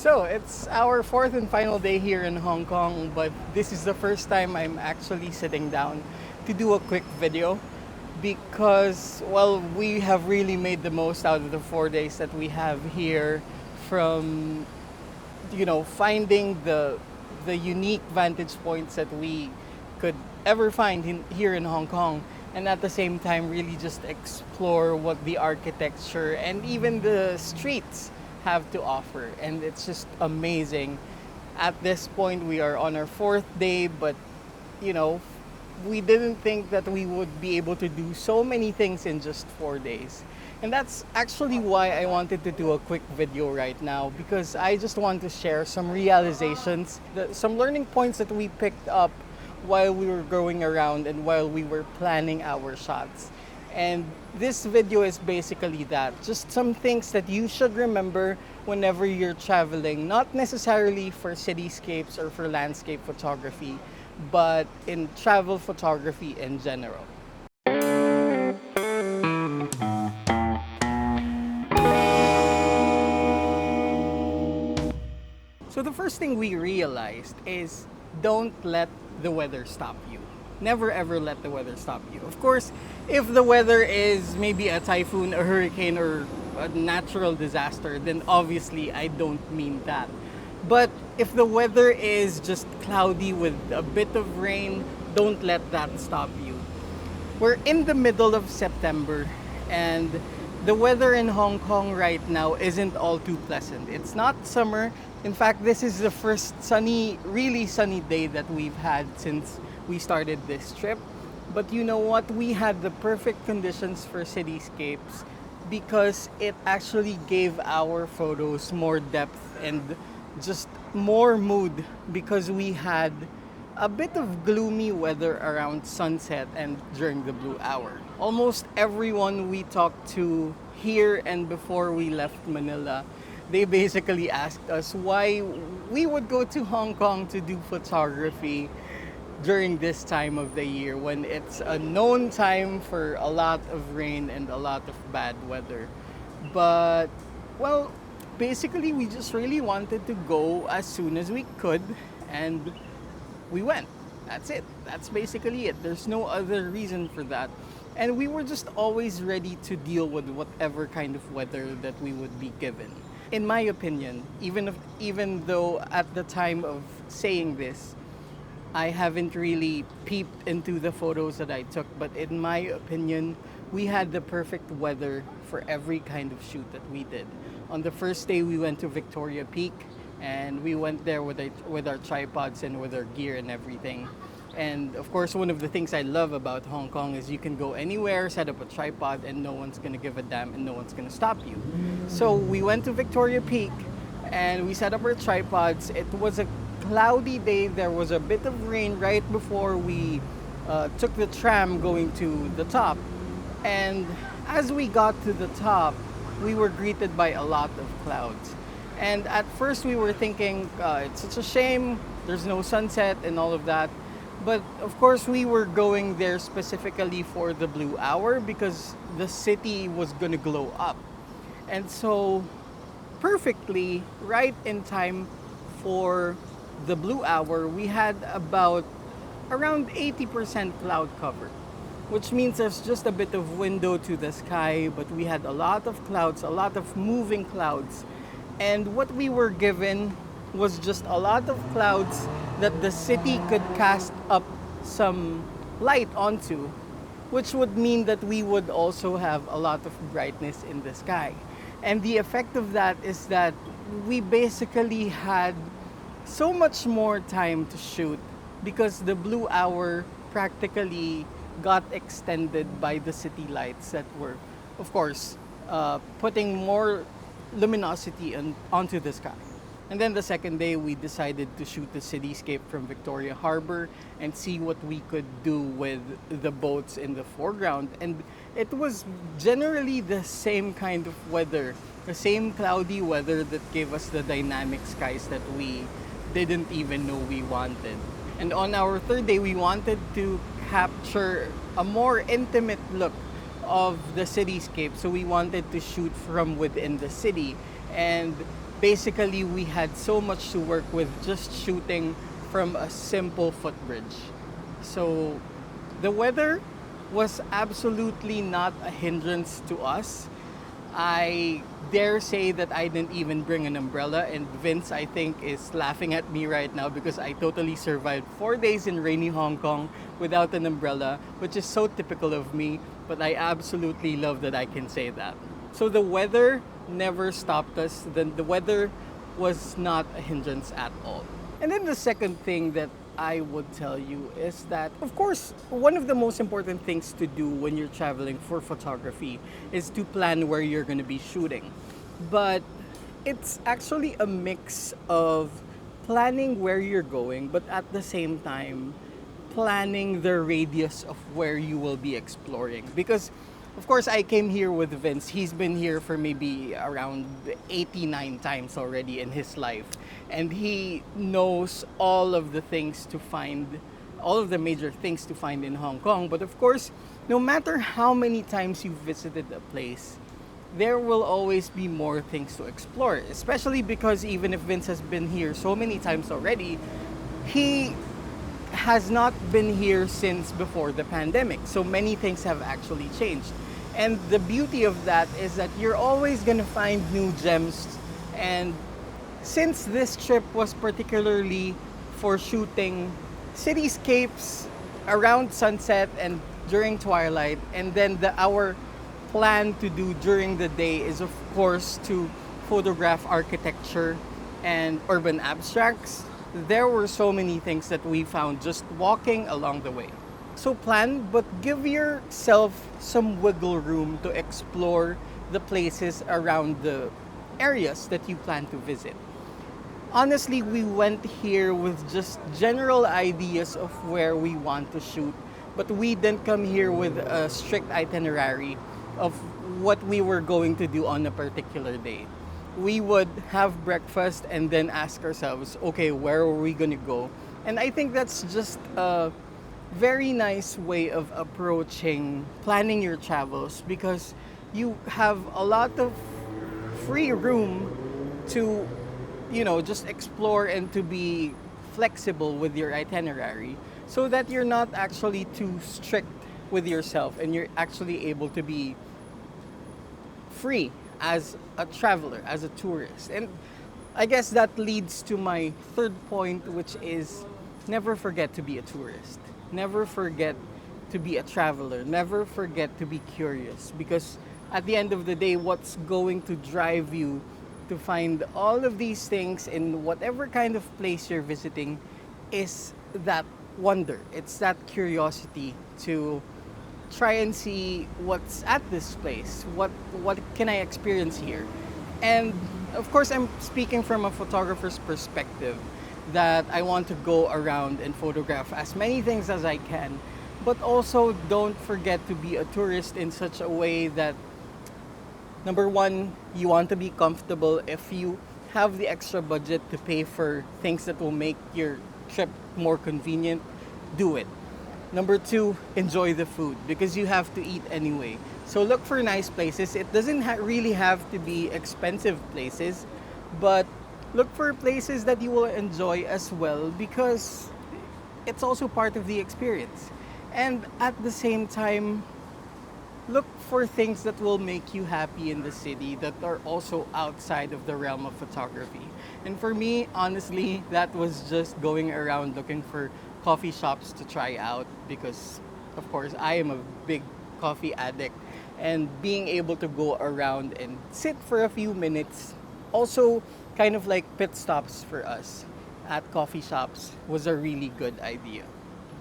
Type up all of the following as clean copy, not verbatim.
So it's our fourth and final day here in Hong Kong, but this is the first time I'm actually sitting down to do a quick video because, well, we have really made the most out of the 4 days that we have here from, finding the unique vantage points that we could ever find here in Hong Kong, and at the same time really just explore what the architecture and even the streets have to offer. And it's just amazing. At this point we are on our fourth day, but you know we didn't think that we would be able to do so many things in just 4 days. And that's actually why I wanted to do a quick video right now, because I just want to share some realizations, some learning points that we picked up while we were going around and while we were planning our shots. And this video is basically that, just some things that you should remember whenever you're traveling, not necessarily for cityscapes or for landscape photography, but in travel photography in general. So the first thing we realized is, don't let the weather stop you. Never ever let the weather stop you. Of course, if the weather is maybe a typhoon, a hurricane, or a natural disaster, then obviously I don't mean that. But if the weather is just cloudy with a bit of rain, don't let that stop you. We're in the middle of September, and the weather in Hong Kong right now isn't all too pleasant. It's not summer. In fact, this is the first really sunny day that we've had since we started this trip. But you know what? We had the perfect conditions for cityscapes because it actually gave our photos more depth and just more mood, because we had a bit of gloomy weather around sunset and during the blue hour. Almost everyone we talked to here and before we left Manila, they basically asked us why we would go to Hong Kong to do photography during this time of the year when it's a known time for a lot of rain and a lot of bad weather. But, well, basically we just really wanted to go as soon as we could, and we went. That's it. That's basically it. There's no other reason for that. And we were just always ready to deal with whatever kind of weather that we would be given. In my opinion, even though at the time of saying this, I haven't really peeped into the photos that I took, but in my opinion, we had the perfect weather for every kind of shoot that we did. On the first day, we went to Victoria Peak, and we went there with our tripods and with our gear and everything. And of course, one of the things I love about Hong Kong is you can go anywhere, set up a tripod, and no one's gonna give a damn and no one's gonna stop you. So we went to Victoria Peak and we set up our tripods. It was a cloudy day. There was a bit of rain right before we took the tram going to the top. And as we got to the top, we were greeted by a lot of clouds. And at first we were thinking, it's such a shame, there's no sunset and all of that. But of course we were going there specifically for the blue hour because the city was gonna glow up. And so perfectly right in time for the blue hour, we had around 80% cloud cover, which means there's just a bit of window to the sky, but we had a lot of clouds, a lot of moving clouds. And what we were given was just a lot of clouds that the city could cast up some light onto, which would mean that we would also have a lot of brightness in the sky. And the effect of that is that we basically had so much more time to shoot because the blue hour practically got extended by the city lights that were, of course, putting more luminosity onto the sky. And then the second day, we decided to shoot the cityscape from Victoria Harbor and see what we could do with the boats in the foreground. And it was generally the same kind of weather, the same cloudy weather that gave us the dynamic skies that we didn't even know we wanted. And on our third day, we wanted to capture a more intimate look of the cityscape. So we wanted to shoot from within the city. And basically we had so much to work with just shooting from a simple footbridge. So the weather was absolutely not a hindrance to us. I dare say that I didn't even bring an umbrella, and Vince, I think, is laughing at me right now because I totally survived 4 days in rainy Hong Kong without an umbrella, which is so typical of me, but I absolutely love that I can say that. So the weather never stopped us. The weather was not a hindrance at all. And then the second thing that I would tell you is that, of course, one of the most important things to do when you're traveling for photography is to plan where you're going to be shooting. But it's actually a mix of planning where you're going, but at the same time, planning the radius of where you will be exploring. Because of course, I came here with Vince. He's been here for maybe around 89 times already in his life. And he knows all of the things to find, all of the major things to find in Hong Kong. But of course, no matter how many times you've visited a place, there will always be more things to explore. Especially because even if Vince has been here so many times already, he has not been here since before the pandemic. So many things have actually changed. And the beauty of that is that you're always going to find new gems. And since this trip was particularly for shooting cityscapes around sunset and during twilight, and then our plan to do during the day is of course to photograph architecture and urban abstracts, there were so many things that we found just walking along the way. So plan, but give yourself some wiggle room to explore the places around the areas that you plan to visit. Honestly, we went here with just general ideas of where we want to shoot, but we didn't come here with a strict itinerary of what we were going to do on a particular day. We would have breakfast and then ask ourselves, okay, where are we going to go? And I think that's just a very nice way of approaching planning your travels, because you have a lot of free room to, just explore and to be flexible with your itinerary so that you're not actually too strict with yourself and you're actually able to be free as a traveler, as a tourist. And I guess that leads to my third point, which is never forget to be a tourist. Never forget to be a traveler. Never forget to be curious, because at the end of the day, what's going to drive you to find all of these things in whatever kind of place you're visiting is that wonder. It's that curiosity to try and see what's at this place. What can I experience here? And of course, I'm speaking from a photographer's perspective, that I want to go around and photograph as many things as I can, but also don't forget to be a tourist in such a way that, number one, you want to be comfortable. If you have the extra budget to pay for things that will make your trip more convenient, do it. Number two, enjoy the food, because you have to eat anyway. So look for nice places. It doesn't really have to be expensive places, but look for places that you will enjoy as well, because it's also part of the experience. And at the same time, look for things that will make you happy in the city that are also outside of the realm of photography. And for me, honestly, that was just going around looking for coffee shops to try out, because of course I am a big coffee addict, and being able to go around and sit for a few minutes, also kind of like pit stops for us at coffee shops, was a really good idea.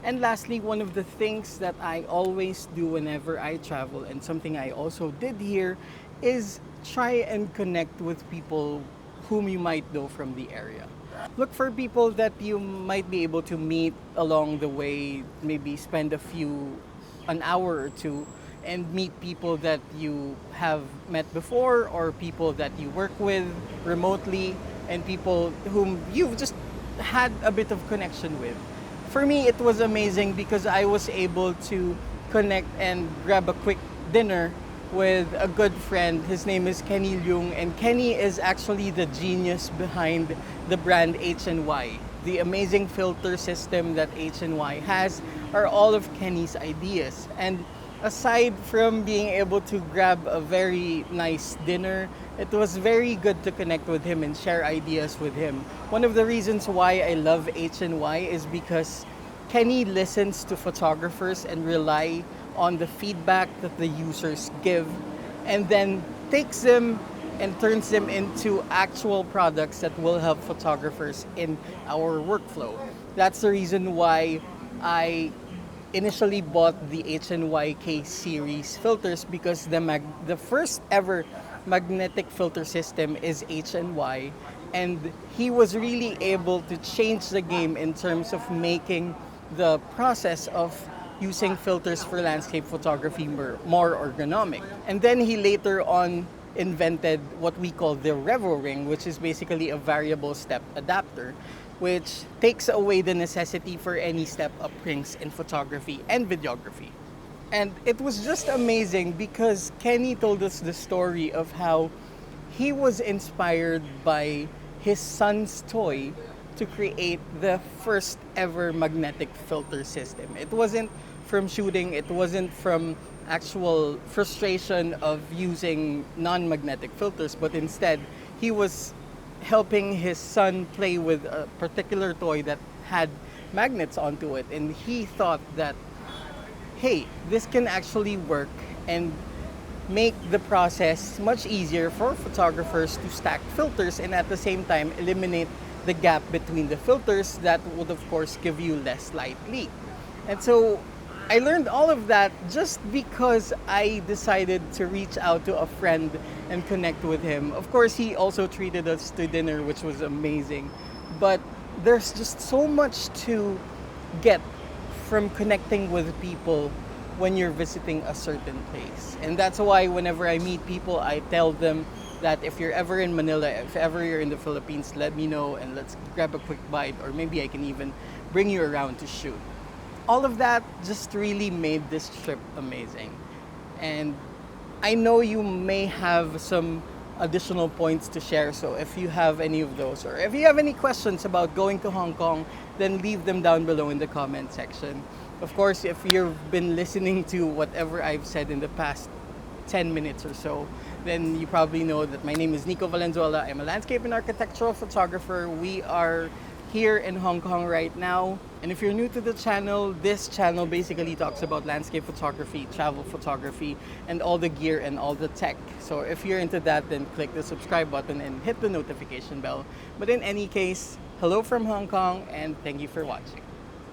And lastly, one of the things that I always do whenever I travel, and something I also did here, is try and connect with people whom you might know from the area. Look for people that you might be able to meet along the way, maybe spend an hour or two, and meet people that you have met before, or people that you work with remotely, and people whom you've just had a bit of connection with. For me, it was amazing because I was able to connect and grab a quick dinner with a good friend. His name is Kenny Jung, and Kenny is actually the genius behind the brand HNY. The amazing filter system that HNY has are all of Kenny's ideas. And aside from being able to grab a very nice dinner, it was very good to connect with him and share ideas with him. One of the reasons why I love HNY is because Kenny listens to photographers and rely on the feedback that the users give, and then takes them and turns them into actual products that will help photographers in our workflow. That's the reason why I initially bought the HNYK series filters, because the first ever magnetic filter system is HNY, and he was really able to change the game in terms of making the process of using filters for landscape photography more ergonomic. And then he later on invented what we call the RevoRing, which is basically a variable step adapter, which takes away the necessity for any step-up rings in photography and videography. And it was just amazing because Kenny told us the story of how he was inspired by his son's toy to create the first ever magnetic filter system. It wasn't from shooting, it wasn't from actual frustration of using non-magnetic filters, but instead he was helping his son play with a particular toy that had magnets onto it, and he thought that, hey, this can actually work and make the process much easier for photographers to stack filters, and at the same time eliminate the gap between the filters that would of course give you less light leak. And so I learned all of that just because I decided to reach out to a friend and connect with him. Of course, he also treated us to dinner, which was amazing. But there's just so much to get from connecting with people when you're visiting a certain place. And that's why whenever I meet people, I tell them that if you're ever in Manila, if ever you're in the Philippines, let me know and let's grab a quick bite, or maybe I can even bring you around to shoot. All of that just really made this trip amazing. And I know you may have some additional points to share, so if you have any of those, or if you have any questions about going to Hong Kong, then leave them down below in the comment section. Of course, if you've been listening to whatever I've said in the past 10 minutes or so, then you probably know that my name is Nicco Valenzuela. I'm a landscape and architectural photographer. We are here in Hong Kong right now. And if you're new to the channel, this channel basically talks about landscape photography, travel photography, and all the gear and all the tech. So if you're into that, then click the subscribe button and hit the notification bell. But in any case, hello from Hong Kong, and thank you for watching.